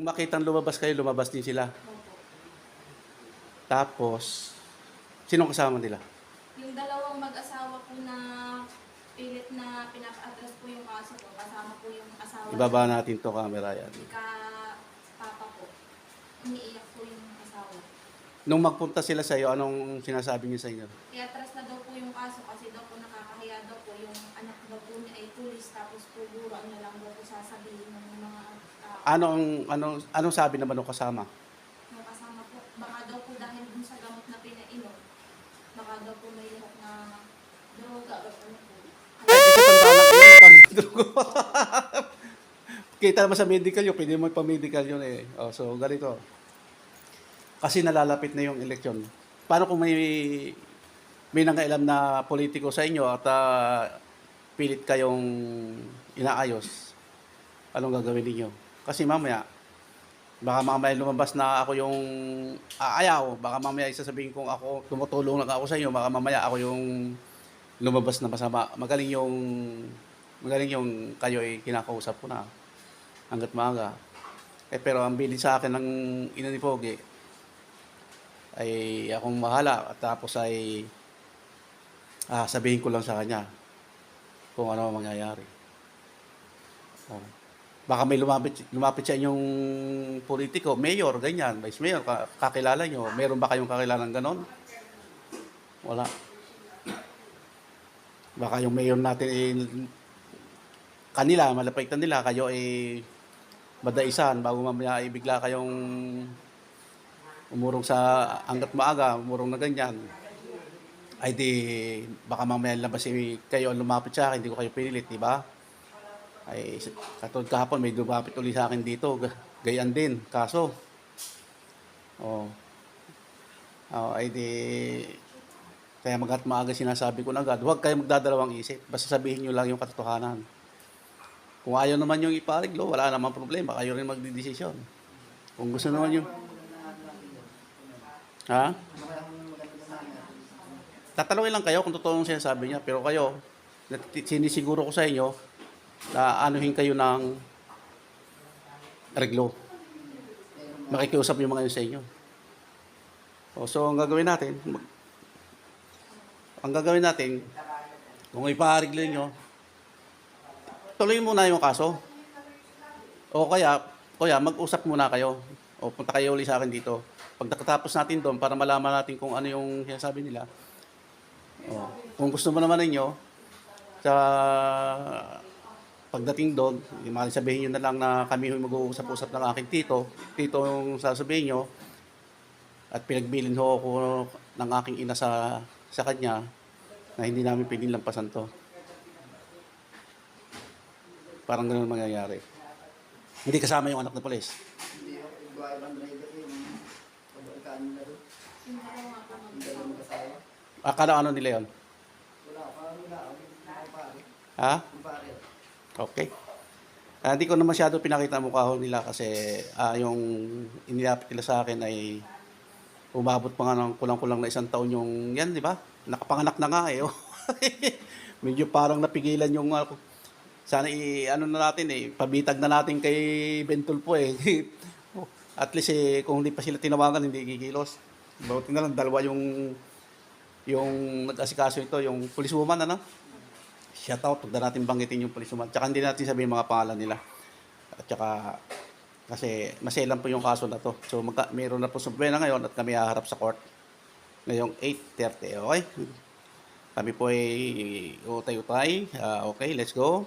makitang lumabas kayo, lumabas din sila. Opo. Tapos, sinong kasama nila? Yung dalawang mag-asawa po na pilit na pinapa-atras po yung kaso po, kasama po yung asawa Ibaba ng natin to camera yan. papa po. Umiiyak po yung asawa. Nung magpunta sila sa iyo, anong sinasabi niyo sa inyo? I-atras na daw po yung kaso kasi daw po nakakahiya daw po yung anak daw po niya ay pulis tapos po buruan na lang daw po sasabihin ng mga tao. Anong sabi naman ng kasama? Yung kasama po, baka daw po dahil dun sa gamot na pinainom, baka daw po may lahat na droga o ano po. Kita naman sa medical yun, pwede mo pa-medical yun eh. Oh, so, ganito. Kasi nalalapit na yung eleksyon. Paano kung may nangailam na politiko sa inyo at pilit kayong inaayos? Anong gagawin niyo? Kasi mamaya, baka mamaya lumabas na ako yung aayaw. Baka mamaya isasabihin kong ako, tumutulong lang ako sa inyo. Baka mamaya ako yung lumabas na masama. Magaling yung kayo ay kinakausap ko na hanggat maaga. Pero ang bilin sa akin ng ina ni Pogi ay akong mahala at tapos ay sabihin ko lang sa kanya kung ano ang mangyayari. Oh. Baka may lumapit sa inyong politiko, mayor, ganyan, vice mayor, kakilala nyo. Meron ba kayong kakilalang ganon? Wala. Baka yung mayor natin kanila, malapitan nila, kayo ay madaisan bago mamaya ay bigla kayong umurong sa hanggat maaga, umurong na ganyan. Ay di, baka mamaya labas kayo ang lumapit sa akin, hindi ko kayo pinilit, di ba? Ay, katulad kahapon, may lumapit ulit sa akin dito, gayan din, kaso. Oh. Ay di, kaya hanggat maaga sinasabi ko na agad, huwag kayo magdadalawang isip, basta sabihin nyo lang yung katotohanan. Kung ayaw naman yung ipariglo, wala namang problema, kayo rin magdidesisyon. Kung gusto naman yung... Ha? Tatanungin lang kayo kung totoo yung sinasabi niya, pero kayo, sinisiguro ko sa inyo na anuhin kayo ng reglo. Makikiusap yung mga yun sa inyo. So, ang gagawin natin, kung ipareglo nyo, tuloy muna yung kaso. O kaya mag-usap muna kayo. O punta kayo ulit sa akin dito. Pag nakatapos natin doon, para malaman natin kung ano yung sinasabi nila. O, kung gusto mo naman ninyo, sa pagdating doon, sabihin nyo na lang na kami yung mag-uusap-usap ng aking tito. Tito yung sasabihin nyo. At pinagbilin ho ako ng aking ina sa kanya na hindi namin pinilampasan to. Parang ganoon mangyayari. Hindi kasama yung anak na pulis. Hindi ako iba ibang driver yung pagkakaan nila doon. Yung dalawa po Yung dalawang kasama. Akala ano nila yun? Wala, parang wala. Ang pare. Ha? Ang pare. Okay. Hindi ko na masyado pinakita ang mukha nila kasi yung inilapit nila sa akin ay umabot pa nga ng kulang-kulang na 1 taon yung yan, di ba? Nakapanganak na nga eh. Medyo parang napigilan yung sana ano na natin pabitag na natin kay Bentulpo eh. At least kung hindi pa sila tinawagan, hindi kikilos. Buti na lang dalawa yung nag-asikaso ito, yung policewoman ano? Shout out, pag na natin banggitin yung policewoman. Tsaka hindi natin sabihin mga pangalan nila. At tsaka kasi maselan po yung kaso na to. So meron na po sumprena ngayon at kami haharap sa court ngayong 8:30. Okay? Kami po ay utay-utay. Okay, let's go.